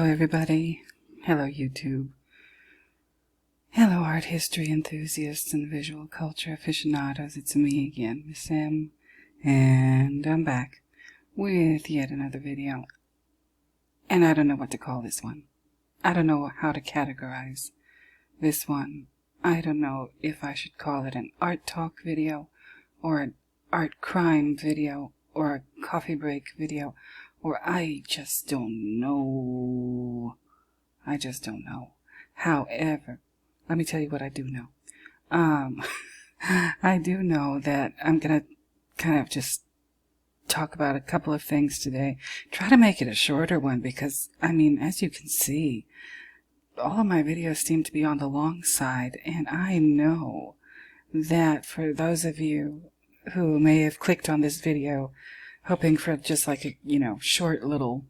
everybody. Hello, YouTube. Hello, art history enthusiasts and visual culture aficionados. It's me again, Miss M, and I'm back with yet another video. And I don't know what to call this one. I don't know how to categorize this one. I don't know if I should call it an art talk video, or an art crime video, or a coffee break video, or I just don't know. I just don't know. However, let me tell you what I do know. I do know that I'm going to kind of just talk about a couple of things today. Try to make it a shorter one because, I mean, as you can see, all of my videos seem to be on the long side. And I know that for those of you who may have clicked on this video hoping for just like a, short little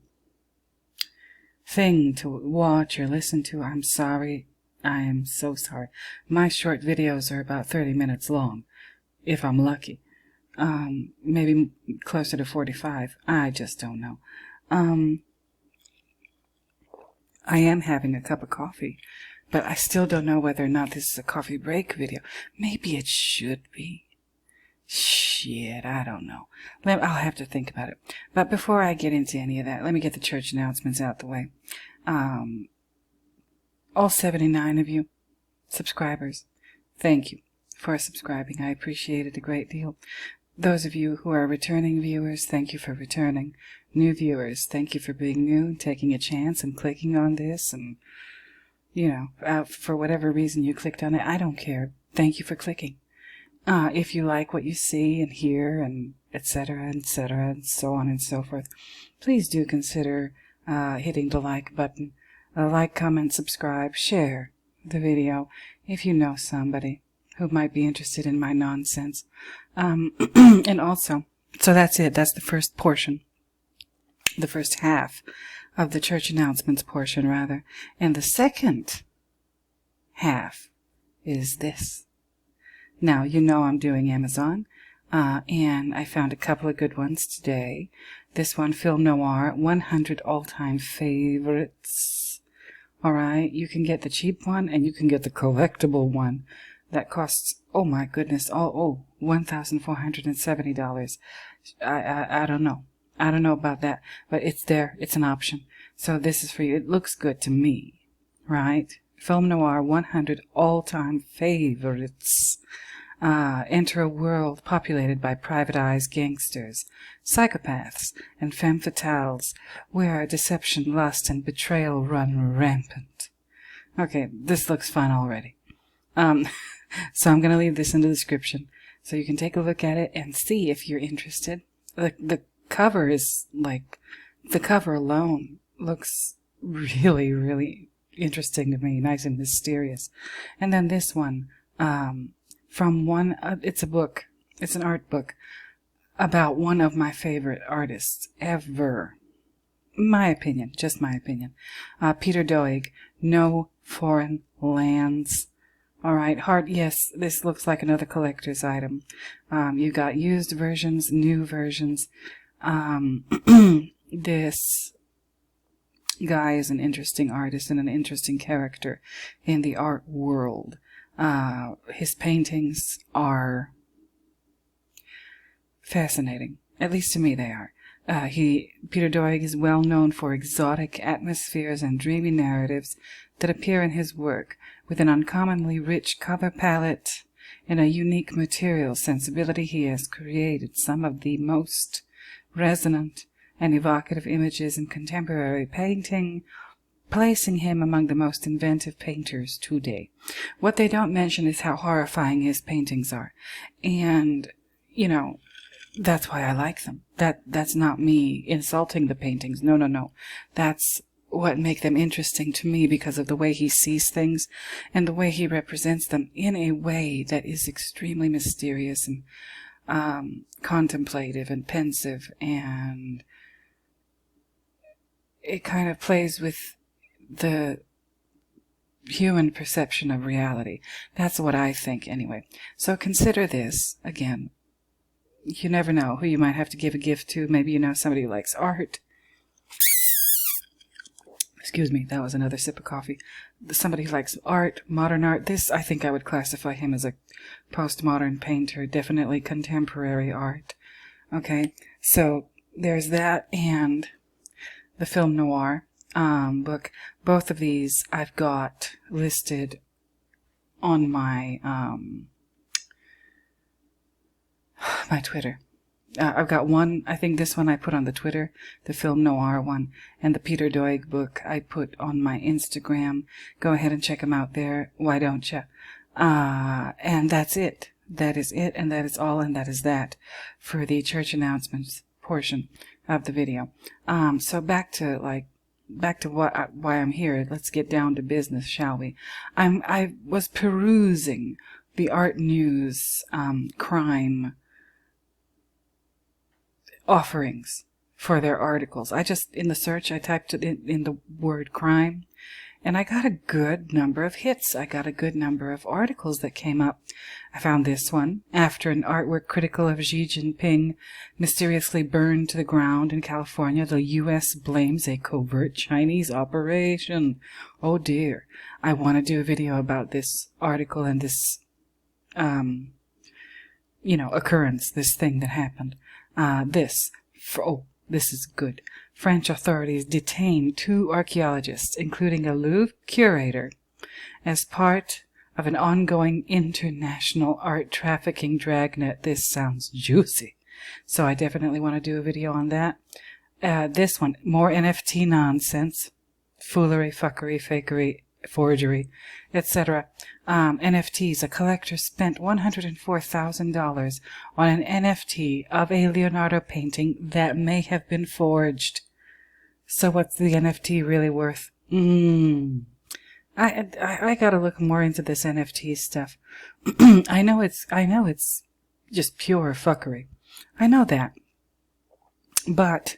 thing to watch or listen to, I'm sorry. I am so sorry. My short videos are about 30 minutes long, if I'm lucky. Maybe closer to 45. I just don't know. I am having a cup of coffee, but I still don't know whether or not this is a coffee break video. Maybe it should be. Shit, I don't know. I'll have to think about it. But before I get into any of that, let me get the church announcements out the way. All 79 of you subscribers, thank you for subscribing. I appreciate it a great deal. Those of you who are returning viewers, thank you for returning. New viewers, thank you for being new, taking a chance and clicking on this. And, for whatever reason you clicked on it, I don't care. Thank you for clicking. If you like what you see and hear, and etc., and so on and so forth, please do consider hitting the like button. Like, comment, subscribe, share the video if you know somebody who might be interested in my nonsense. And also, so that's it. That's the first portion. The first half of the church announcements portion, rather. And the second half is this. Now, I'm doing Amazon, and I found a couple of good ones today. This one, Film Noir, 100 all-time favorites. Alright, you can get the cheap one, and you can get the collectible one. That costs, oh my goodness, $1,470. I don't know. I don't know about that, but it's there. It's an option. So this is for you. It looks good to me, right? Film Noir, 100 all-time favorites. Enter a world populated by private eyes gangsters, psychopaths, and femme fatales, where deception, lust, and betrayal run rampant. Okay, this looks fun already. So I'm going to leave this in the description so you can take a look at it and see if you're interested. The cover is the cover alone looks really, really interesting to me, nice and mysterious. And then this one, it's a book, it's an art book about one of my favorite artists ever. My opinion, just my opinion. Peter Doig, No Foreign Lands. Alright, yes, this looks like another collector's item. You got used versions, new versions. This guy is an interesting artist and an interesting character in the art world. His paintings are fascinating. At least to me they are. Peter Doig is well known for exotic atmospheres and dreamy narratives that appear in his work, with an uncommonly rich color palette and a unique material sensibility. He has created some of the most resonant and evocative images in contemporary painting, placing him among the most inventive painters today. What they don't mention is how horrifying his paintings are. And, that's why I like them. That's not me insulting the paintings. No. That's what make them interesting to me, because of the way he sees things and the way he represents them in a way that is extremely mysterious and contemplative and pensive, and it kind of plays with the human perception of reality. That's what I think anyway. So consider this, again, you never know who you might have to give a gift to. Maybe somebody who likes art. Excuse me, that was another sip of coffee. Somebody who likes art, modern art. This, I think I would classify him as a postmodern painter, definitely contemporary art. Okay, so there's that, and the film noir book. Both of these I've got listed on my my Twitter. I've got one, I think this one I put on the Twitter, the film noir one, and the Peter Doig book I put on my Instagram. Go ahead and check them out there. Why don't you? And that's it. That is it, and that is all, and that is that for the church announcements portion of the video. So back to why I'm here. Let's get down to business, shall we? I was perusing the Art News crime offerings for their articles. In the search, I typed it in the word crime, and I got a good number of hits. I got a good number of articles that came up. I found this one. After an artwork critical of Xi Jinping mysteriously burned to the ground in California, the U.S. blames a covert Chinese operation. Oh dear. I want to do a video about this article and this, occurrence, this thing that happened. This is good. French authorities detained 2 archaeologists, including a Louvre curator, as part of an ongoing international art trafficking dragnet. This sounds juicy. So I definitely want to do a video on that. This one, more NFT nonsense, foolery, fuckery, fakery, forgery, etc. NFTs. A collector spent $104,000 on an NFT of a Leonardo painting that may have been forged. So what's the NFT really worth? I gotta look more into this NFT stuff. I know it's just pure fuckery. I know that. But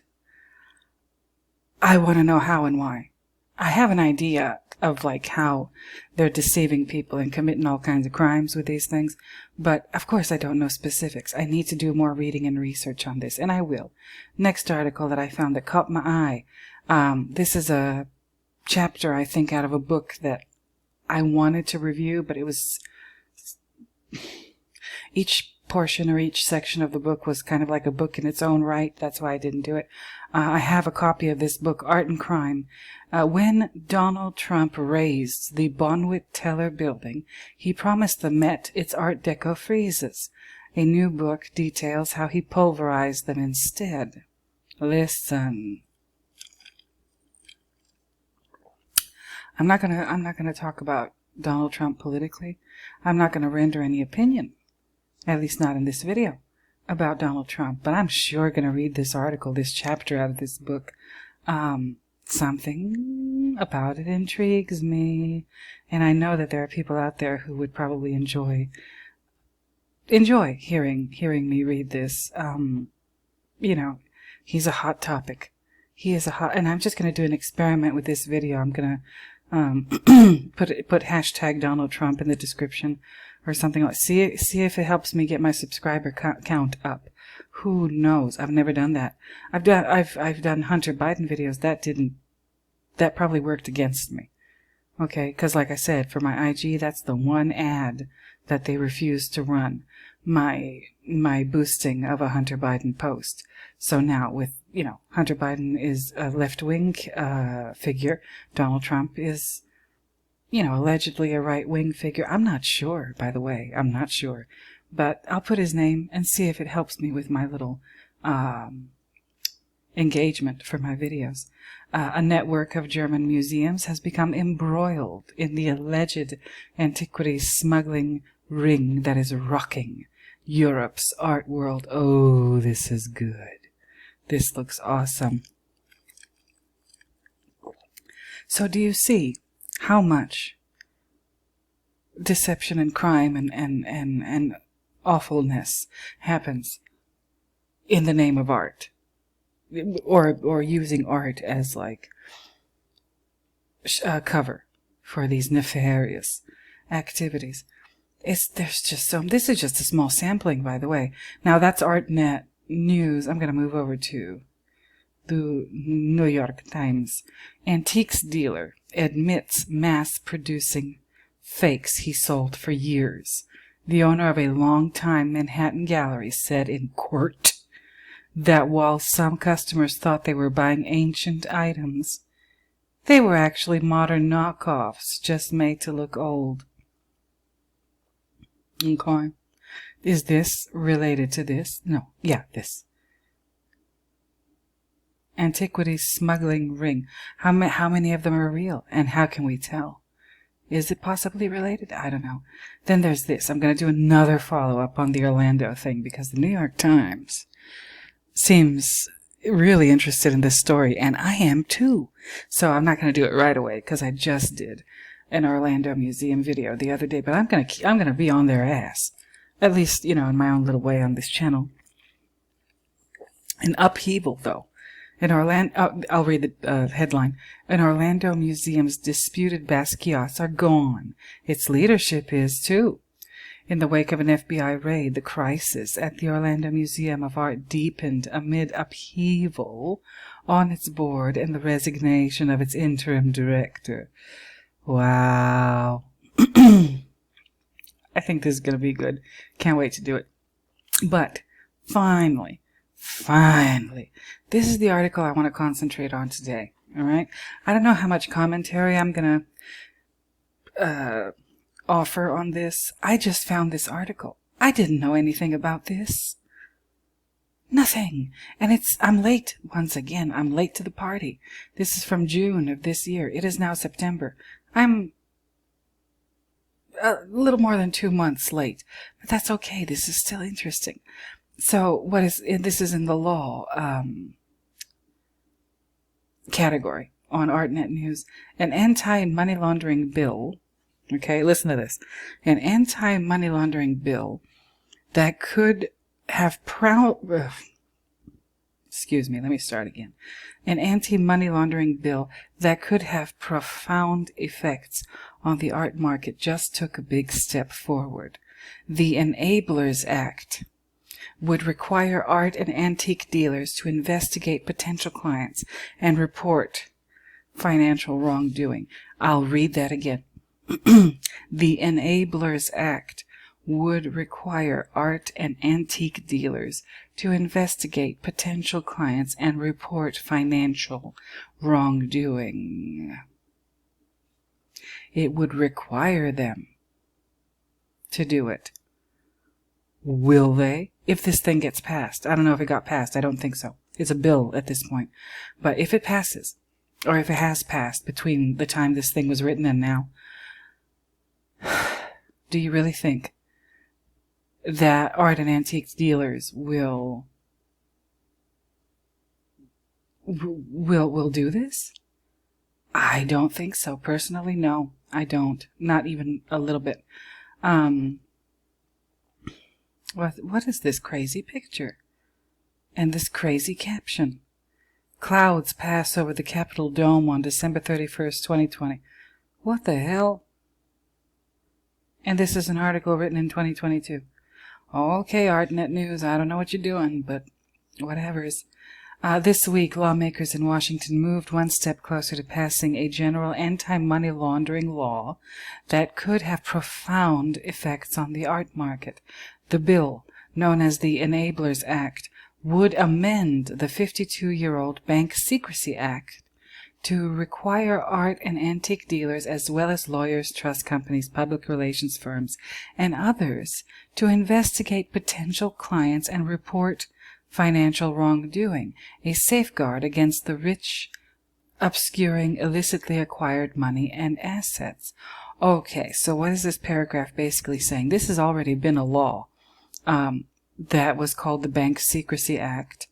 I want to know how and why. I have an idea of how they're deceiving people and committing all kinds of crimes with these things, but of course I don't know specifics. I need to do more reading and research on this, and I will. Next article that I found that caught my eye. This is a chapter, I think, out of a book that I wanted to review, but it was each portion or each section of the book was kind of like a book in its own right. That's why I didn't do it. I have a copy of this book, Art and Crime. When Donald Trump razed the Bonwit-Teller building, he promised the Met its Art Deco friezes. A new book details how he pulverized them instead. Listen. I'm not gonna talk about Donald Trump politically. I'm not gonna render any opinion, at least not in this video, about Donald Trump. But I'm sure gonna read this article, this chapter out of this book. Something about it intrigues me, and I know that there are people out there who would probably enjoy hearing me read this. He's a hot topic. He is a hot, and I'm just gonna do an experiment with this video. I'm gonna put hashtag Donald Trump in the description or something like. See if it helps me get my subscriber count up. Who knows? I've never done that. I've done Hunter Biden videos. That probably worked against me. Okay, because like I said, for my IG, that's the one ad that they refused to run. My boosting of a Hunter Biden post. So now with, Hunter Biden is a left-wing figure. Donald Trump is, allegedly a right-wing figure. I'm not sure, by the way. I'm not sure. But I'll put his name and see if it helps me with my little engagement for my videos. A network of German museums has become embroiled in the alleged antiquities smuggling ring that is rocking Europe's art world. Oh, this is good. This looks awesome. So do you see how much deception and crime and awfulness happens in the name of art? Or using art as cover for these nefarious activities. This is just a small sampling, by the way. Now that's ArtNet News. I'm going to move over to The New York Times. Antiques dealer admits mass-producing fakes he sold for years. The owner of a long-time Manhattan gallery said in court that while some customers thought they were buying ancient items, they were actually modern knockoffs just made to look old. Okay. Is this related to this? No. Yeah, this. Antiquities smuggling ring. How many of them are real? And how can we tell? Is it possibly related? I don't know. Then there's this. I'm going to do another follow-up on the Orlando thing because the New York Times seems really interested in this story, and I am too. So I'm not going to do it right away because I just did an Orlando Museum video the other day, but I'm going to be on their ass. At least, you know, in my own little way on this channel. An upheaval, though. In Orlando, I'll read the headline. In Orlando Museum's disputed Basquiat's are gone. Its leadership is, too. In the wake of an FBI raid, the crisis at the Orlando Museum of Art deepened amid upheaval on its board and the resignation of its interim director. Wow. I think this is going to be good. Can't wait to do it. But finally, this is the article I want to concentrate on today. All right. I don't know how much commentary I'm going to offer on this. I just found this article. I didn't know anything about this. Nothing. And I'm late. Once again, I'm late to the party. This is from June of this year. It is now September. I'm a little more than 2 months late, but that's okay. This is still interesting. So this is in the law category on ArtNet News. An anti-money laundering bill. Okay, listen to this. An anti-money laundering bill that could have excuse me, let me start again. An anti-money laundering bill that could have profound effects on the art market just took a big step forward. The Enablers Act would require art and antique dealers to investigate potential clients and report financial wrongdoing. I'll read that again. The Enablers Act would require art and antique dealers to investigate potential clients and report financial wrongdoing. It would require them to do it. Will they? If this thing gets passed. I don't know if it got passed. I don't think so. It's a bill at this point. But if it passes, or if it has passed between the time this thing was written and now, do you really think that art and antiques dealers will do this? I don't think so. Personally, no. I don't. Not even a little bit. What is this crazy picture? And this crazy caption? Clouds pass over the Capitol Dome on December 31st, 2020. What the hell? And this is an article written in 2022. Okay, ArtNet News, I don't know what you're doing, but whatever's. This week, lawmakers in Washington moved one step closer to passing a general anti-money laundering law that could have profound effects on the art market. The bill, known as the Enablers Act, would amend the 52-year-old Bank Secrecy Act to require art and antique dealers as well as lawyers, trust companies, public relations firms, and others to investigate potential clients and report financial wrongdoing, a safeguard against the rich obscuring illicitly acquired money and assets. Okay, so what is this paragraph basically saying? This has already been a law that was called the Bank Secrecy Act,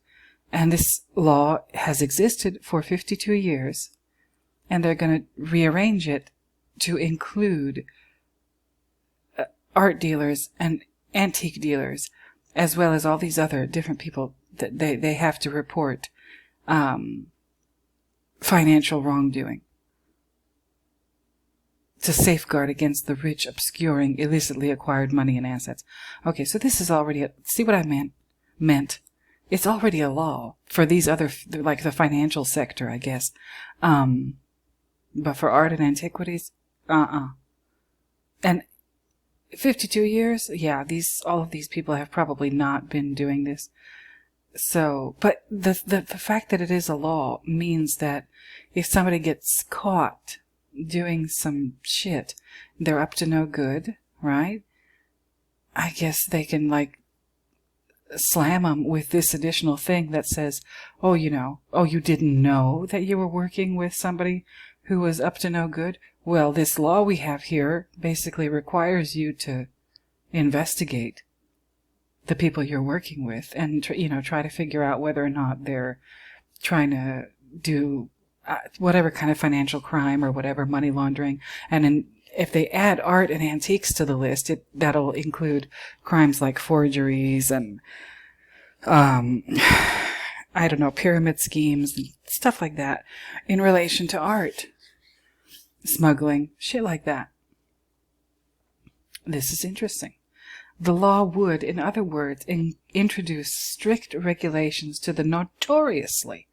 and this law has existed for 52 years, and they're going to rearrange it to include art dealers and antique dealers, as well as all these other different people that they have to report financial wrongdoing to safeguard against the rich obscuring illicitly acquired money and assets. Okay, so this is already see what I meant? It's already a law for these other, like the financial sector, I guess. But for art and antiquities, And 52 years? Yeah, all of these people have probably not been doing this. So, but the fact that it is a law means that if somebody gets caught doing some shit, they're up to no good, right? I guess they can, like, slam them with this additional thing that says, oh, you didn't know that you were working with somebody who was up to no good? Well, this law we have here basically requires you to investigate the people you're working with and, try to figure out whether or not they're trying to do whatever kind of financial crime or whatever, money laundering. And if they add art and antiques to the list, that'll include crimes like forgeries and, I don't know, pyramid schemes and stuff like that in relation to art. Smuggling, shit like that. This is interesting. The law would, in other words, introduce strict regulations to the notoriously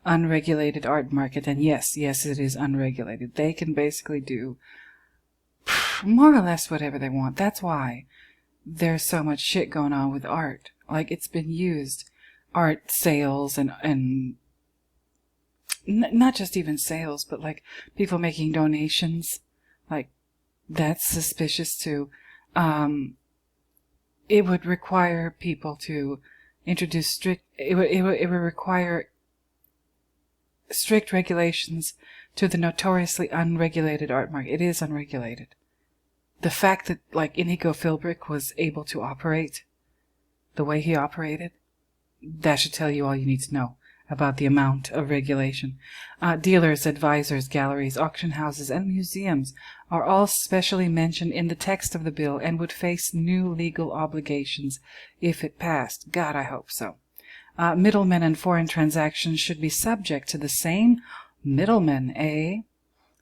unregulated art market. And yes, it is unregulated. They can basically do more or less whatever they want. That's why there's so much shit going on with art. Like, it's been used, art sales and not just even sales, but like people making donations. Like, that's suspicious too. It would require people to introduce it would require strict regulations to the notoriously unregulated art market. It is unregulated. The fact that, like, Inigo Philbrick was able to operate the way he operated, that should tell you all you need to know about the amount of regulation. Dealers, advisors, galleries, auction houses, and museums are all specially mentioned in the text of the bill and would face new legal obligations if it passed. God, I hope so. Middlemen and foreign transactions should be subject to the same middlemen, eh?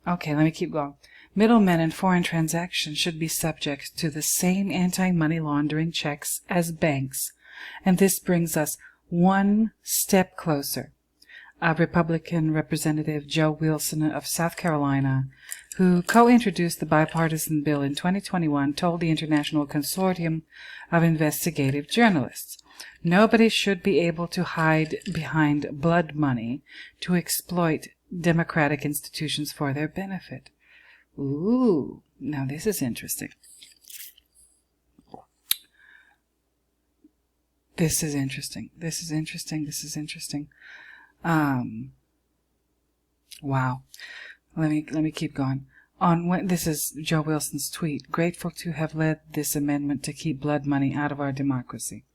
Okay, let me keep going. Middlemen and foreign transactions should be subject to the same anti-money laundering checks as banks. And this brings us one step closer. Republican Representative Joe Wilson of South Carolina, who co-introduced the bipartisan bill in 2021, told the International Consortium of Investigative Journalists, "Nobody should be able to hide behind blood money to exploit democratic institutions for their benefit." Ooh, now this is interesting. This is interesting. Wow. Let me keep going. This is Joe Wilson's tweet. "Grateful to have led this amendment to keep blood money out of our democracy."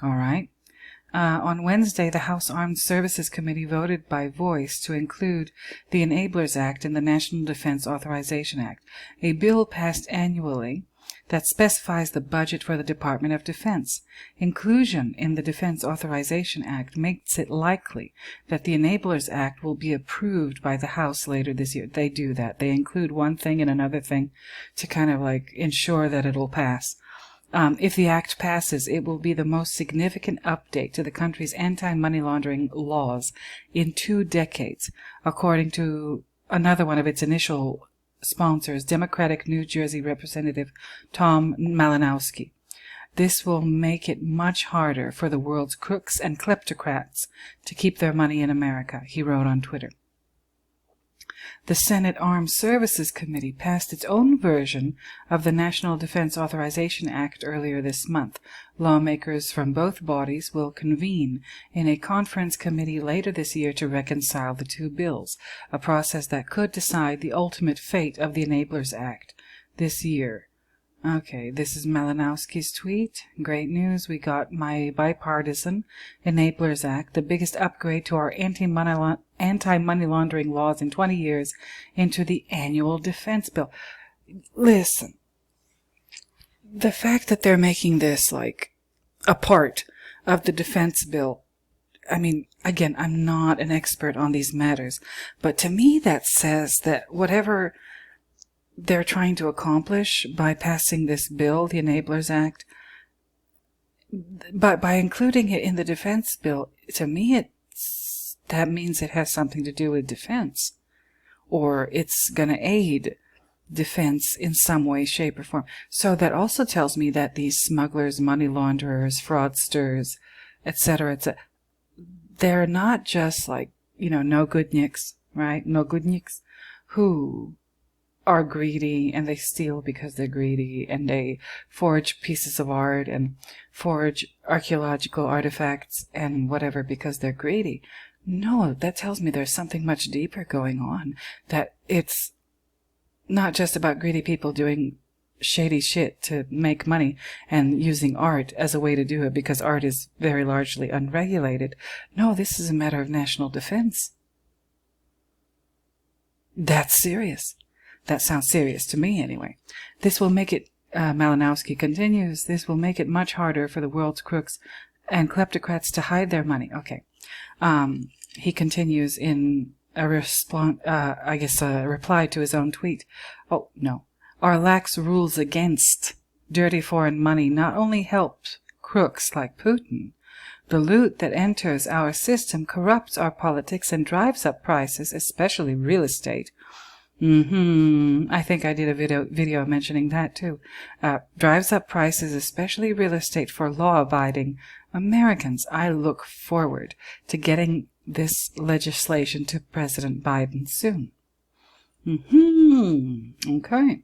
All right. On Wednesday, the House Armed Services Committee voted by voice to include the Enablers Act in the National Defense Authorization Act, a bill passed annually that specifies the budget for the Department of Defense. Inclusion in the Defense Authorization Act makes it likely that the Enablers Act will be approved by the House later this year. They do that. They include one thing and another thing to kind of like ensure that it'll pass. If the act passes, it will be the most significant update to the country's anti-money laundering laws in 2 decades, according to another one of its initial sponsors, Democratic New Jersey Representative Tom Malinowski. "This will make it much harder for the world's crooks and kleptocrats to keep their money in America," he wrote on Twitter. The Senate Armed Services Committee passed its own version of the National Defense Authorization Act earlier this month. Lawmakers from both bodies will convene in a conference committee later this year to reconcile the two bills, a process that could decide the ultimate fate of the Enablers Act this year. Okay, this is Malinowski's tweet. "Great news. We got my bipartisan Enablers Act, the biggest upgrade to our anti-money laundering laws in 20 years, into the annual defense bill." Listen, the fact that they're making this like a part of the defense bill, I mean, again, I'm not an expert on these matters, but to me that says that whatever they're trying to accomplish by passing this bill, the Enablers Act, But by including it in the defense bill, to me, that means it has something to do with defense, or it's going to aid defense in some way, shape, or form. So that also tells me that these smugglers, money launderers, fraudsters, etc., they're not just like, no good nicks, right? No good nicks who are greedy, and they steal because they're greedy, and they forge pieces of art and forge archaeological artifacts and whatever because they're greedy. No, that tells me there's something much deeper going on, that it's not just about greedy people doing shady shit to make money and using art as a way to do it because art is very largely unregulated. No, this is a matter of national defense. That's serious. That sounds serious to me anyway. This will make it, Malinowski continues, this will make it much harder for the world's crooks and kleptocrats to hide their money. Okay. He continues in a reply to his own tweet. Oh, no. Our lax rules against dirty foreign money not only helps crooks like Putin, the loot that enters our system corrupts our politics and drives up prices, especially real estate. I think I did a video mentioning that too. Drives up prices, especially real estate, for law-abiding Americans. I look forward to getting this legislation to President Biden soon. Okay.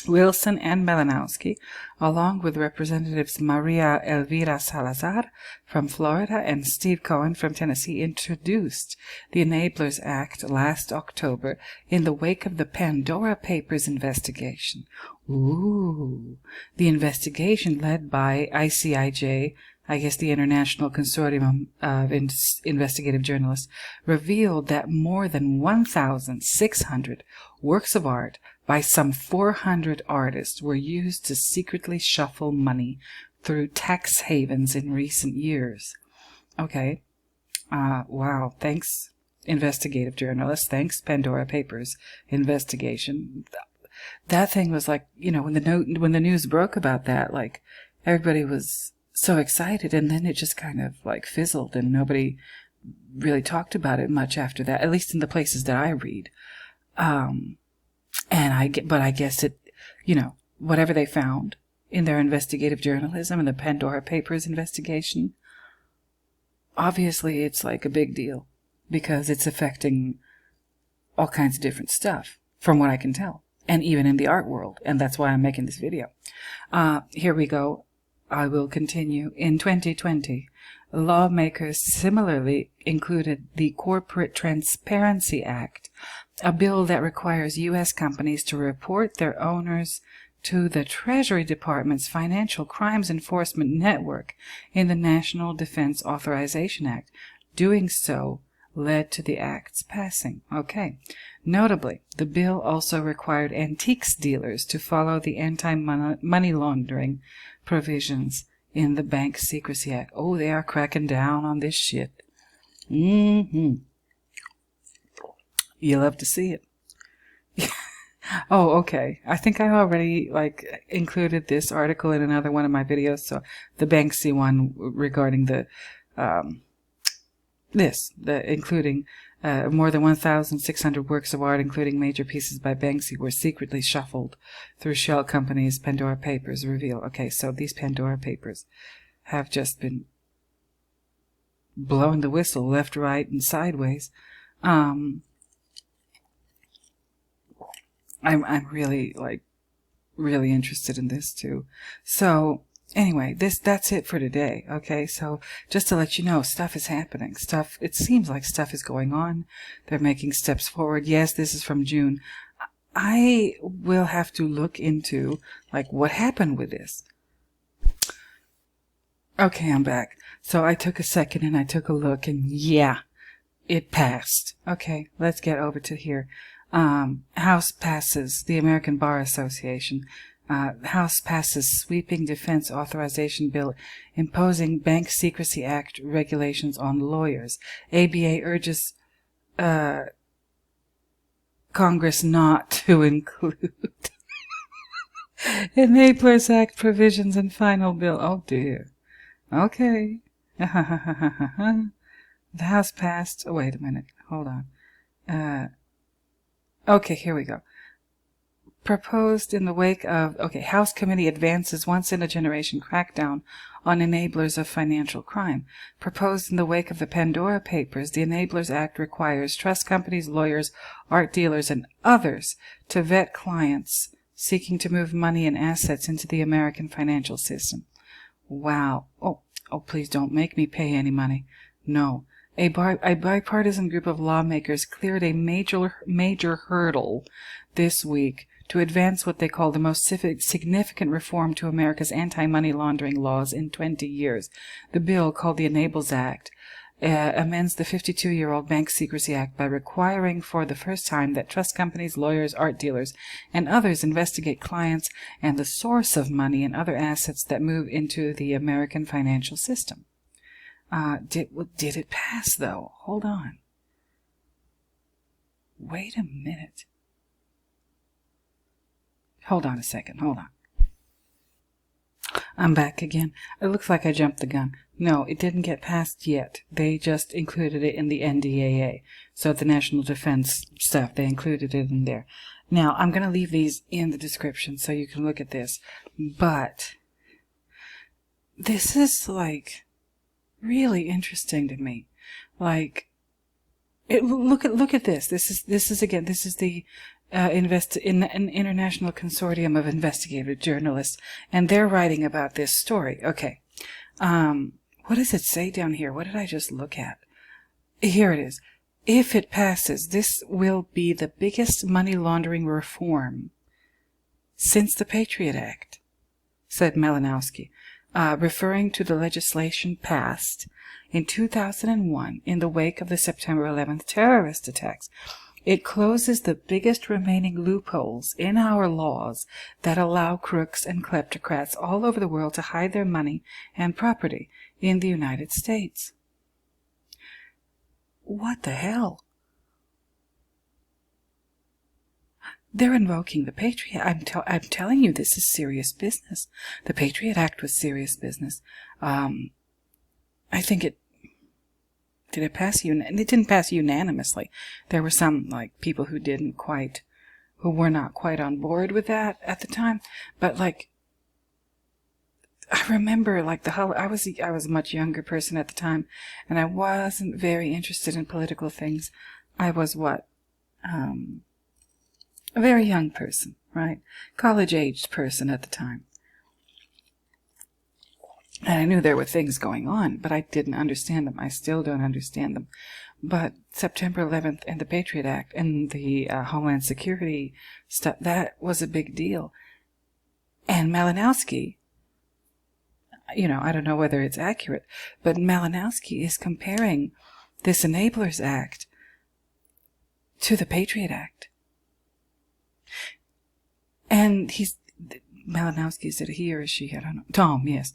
Wilson and Malinowski, along with Representatives Maria Elvira Salazar from Florida and Steve Cohen from Tennessee, introduced the Enablers Act last October in the wake of the Pandora Papers investigation. The investigation led by ICIJ, I guess the International Consortium of Investigative Journalists, revealed that more than 1,600 works of art by some 400 artists were used to secretly shuffle money through tax havens in recent years. Okay. Wow. Thanks, investigative journalists. Thanks, Pandora Papers investigation. That thing was like, when the news broke about that, like, everybody was so excited, and then it just kind of like fizzled, and nobody really talked about it much after that, at least in the places that I read. But I guess it, whatever they found in their investigative journalism and the Pandora Papers investigation, obviously it's like a big deal because it's affecting all kinds of different stuff, from what I can tell, and even in the art world. And that's why I'm making this video. Here we go. I will continue. In 2020, lawmakers similarly included the Corporate Transparency Act, a bill that requires U.S. companies to report their owners to the Treasury Department's Financial Crimes Enforcement Network in the National Defense Authorization Act. Doing so led to the act's passing. Okay. Notably, the bill also required antiques dealers to follow the anti-money laundering provisions in the Bank Secrecy Act. Oh, they are cracking down on this shit. You love to see it. Oh, okay. I think I already included this article in another one of my videos. So the Banksy one regarding the including more than 1,600 works of art, including major pieces by Banksy, were secretly shuffled through shell companies, Pandora Papers reveal. Okay, so these Pandora Papers have just been blowing the whistle left, right, and sideways. I'm really really interested in this too. So anyway, that's it for today. Okay, so just to let you know, stuff is happening. It seems like stuff is going on. They're making steps forward. Yes, this is from June. I will have to look into what happened with this. Okay, I'm back. So I took a second and I took a look, and yeah, it passed. Okay, let's get over to here. House passes, the American Bar Association. House passes sweeping defense authorization bill imposing Bank Secrecy Act regulations on lawyers. ABA urges Congress not to include Enablers Act provisions and final bill. Oh dear. Okay. The House passed. Oh, wait a minute. Hold on. Okay, here we go. Proposed in the wake of, House Committee advances once-in-a-generation crackdown on enablers of financial crime. Proposed in the wake of the Pandora Papers, the Enablers Act requires trust companies, lawyers, art dealers, and others to vet clients seeking to move money and assets into the American financial system. Wow. Oh, please don't make me pay any money. No. A bipartisan group of lawmakers cleared a major hurdle this week to advance what they call the most significant reform to America's anti-money laundering laws in 20 years. The bill, called the Enablers Act, amends the 52-year-old Bank Secrecy Act by requiring for the first time that trust companies, lawyers, art dealers, and others investigate clients and the source of money and other assets that move into the American financial system. Did it pass, though? Hold on. Wait a minute. Hold on a second. Hold on. I'm back again. It looks like I jumped the gun. No, it didn't get passed yet. They just included it in the NDAA. So the National Defense stuff, they included it in there. Now, I'm going to leave these in the description so you can look at this. But this is, like, really interesting to me. Like, look at this. This is the an international consortium of investigative journalists, and they're writing about this story. Okay. What does it say down here? What did I just look at? Here it is. If it passes, this will be the biggest money laundering reform since the Patriot Act, said Malinowski, referring to the legislation passed in 2001 in the wake of the September 11th terrorist attacks. It closes the biggest remaining loopholes in our laws that allow crooks and kleptocrats all over the world to hide their money and property in the United States. What the hell? They're invoking the Patriot. I'm telling you, this is serious business. The Patriot Act was serious business. I think did it pass it didn't pass unanimously. There were some, like, people who were not quite on board with that at the time. But, like, I remember, like, I was a much younger person at the time, and I wasn't very interested in political things. I was a very young person, right? College-aged person at the time. And I knew there were things going on, but I didn't understand them. I still don't understand them. But September 11th and the Patriot Act and the Homeland Security stuff, that was a big deal. And Malinowski, I don't know whether it's accurate, but Malinowski is comparing this Enablers Act to the Patriot Act. And Malinowski, is it a he or a she? I don't know. Tom, yes.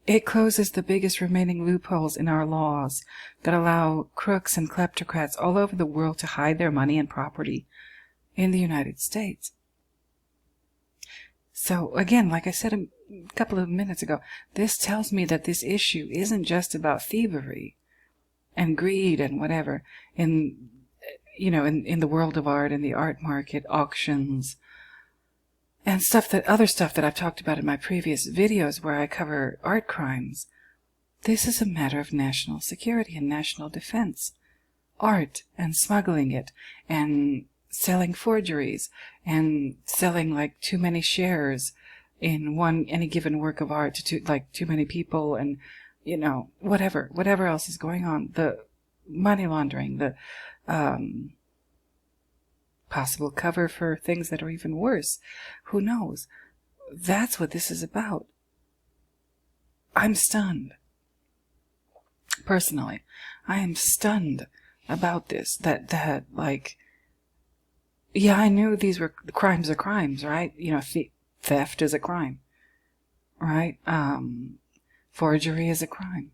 It closes the biggest remaining loopholes in our laws that allow crooks and kleptocrats all over the world to hide their money and property in the United States. So, again, like I said a couple of minutes ago, this tells me that this issue isn't just about thievery and greed and whatever in the world of art, in the art market, auctions, and other stuff that I've talked about in my previous videos where I cover art crimes. This is a matter of national security and national defense. Art and smuggling it and selling forgeries and selling, like, too many shares in any given work of art to too many people, and whatever else is going on. The money laundering, the possible cover for things that are even worse. Who knows? That's what this is about. I'm stunned. Personally, I am stunned about this. That like, yeah, I knew these were crimes are crimes, right? Theft is a crime, right? Forgery is a crime.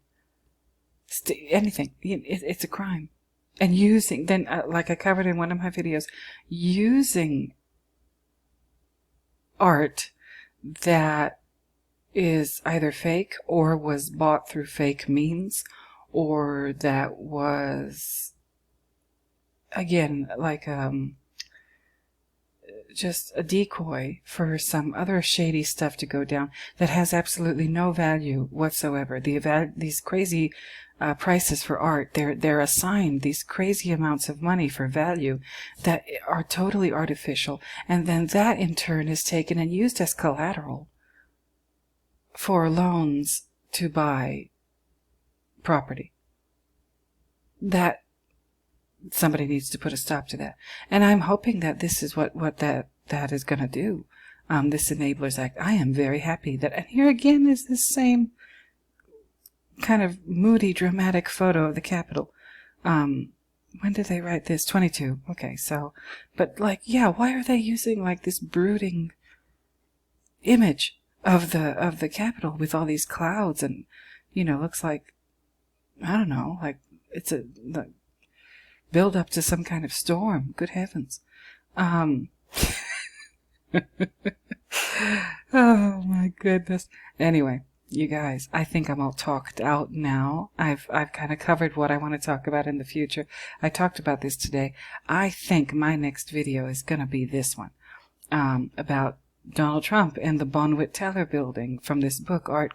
Anything, it's a crime. And like I covered in one of my videos, using art that is either fake or was bought through fake means, or that was, again, like just a decoy for some other shady stuff to go down that has absolutely no value whatsoever. These crazy prices for art, they're assigned these crazy amounts of money for value that are totally artificial, and then that in turn is taken and used as collateral for loans to buy property. That somebody needs to put a stop to that. And I'm hoping that this is what that is going to do. This Enablers Act. I am very happy that, and here again is this same kind of moody, dramatic photo of the Capitol. When did they write this? 22. Okay, so, but like, yeah, why are they using like this brooding image of the Capitol with all these clouds and, you know, looks like, I don't know, like it's a build up to some kind of storm. Good heavens. Oh my goodness. Anyway, you guys, I think I'm all talked out now. I've kind of covered what I want to talk about in the future. I talked about this today. I think my next video is going to be this one, about Donald Trump and the Bonwit-Teller building from this book, Art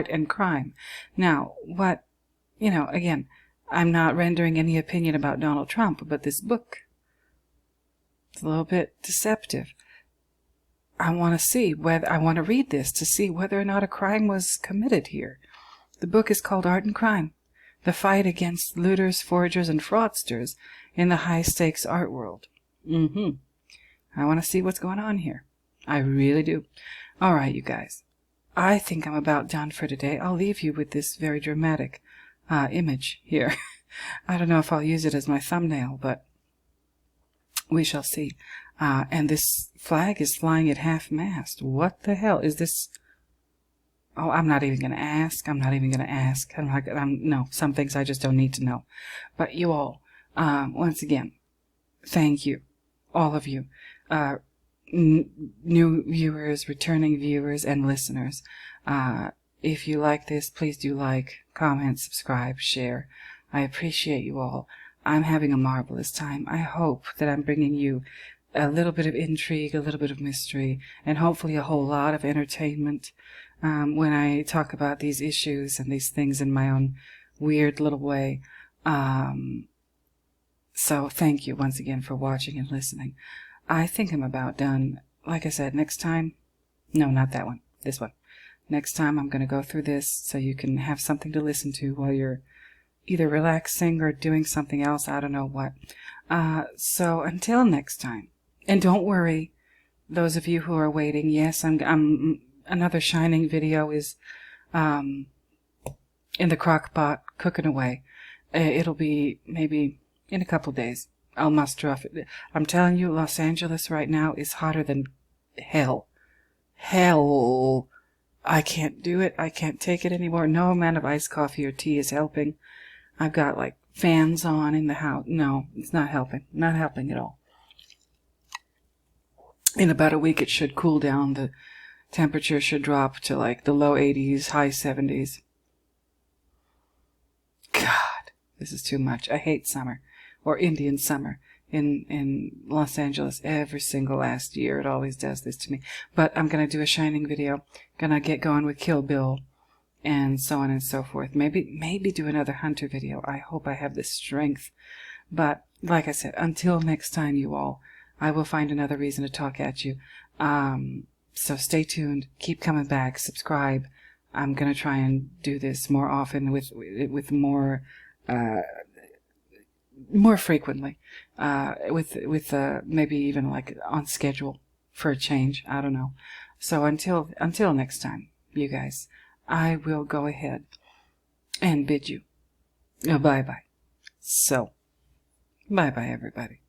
and Crime. Now, what, you know, again, I'm not rendering any opinion about Donald Trump, but this book, it's a little bit deceptive. I want to read this to see whether or not a crime was committed here. The book is called Art and Crime: The Fight Against Looters, Forgers, and Fraudsters in the High-Stakes Art World. I want to see what's going on here. I really do. All right, you guys. I think I'm about done for today. I'll leave you with this very dramatic image here. I don't know if I'll use it as my thumbnail, but we shall see. And this flag is flying at half-mast. What the hell is this? Oh, I'm not even going to ask. No, some things I just don't need to know. But you all, once again, thank you, all of you, new viewers, returning viewers, and listeners. If you like this, please do like, comment, subscribe, share. I appreciate you all. I'm having a marvelous time. I hope that I'm bringing you a little bit of intrigue, a little bit of mystery, and hopefully a whole lot of entertainment when I talk about these issues and these things in my own weird little way. So thank you once again for watching and listening. I think I'm about done. Like I said, next time, no, not that one, this one. Next time I'm going to go through this so you can have something to listen to while you're either relaxing or doing something else. I don't know what. So until next time. And don't worry, those of you who are waiting, yes, I'm another Shining video is in the crock pot cooking away. It'll be maybe in a couple days. I'll muster off it. I'm telling you, Los Angeles right now is hotter than hell. Hell. I can't do it. I can't take it anymore. No amount of iced coffee or tea is helping. I've got like fans on in the house. No, it's not helping. Not helping at all. In about a week it should cool down. The temperature should drop to like the low 80s, high 70s. God, this is too much. I hate summer, or Indian summer in Los Angeles every single last year. It always does this to me. But I'm going to do a Shining video. Gonna get going with Kill Bill and so on and so forth. Maybe do another Hunter video. I hope I have the strength. But like I said, until next time, you all, I will find another reason to talk at you. So stay tuned. Keep coming back. Subscribe. I'm going to try and do this more often with more frequently. With maybe even like on schedule for a change. I don't know. So until next time, you guys, I will go ahead and bid you bye-bye. So, bye-bye, everybody.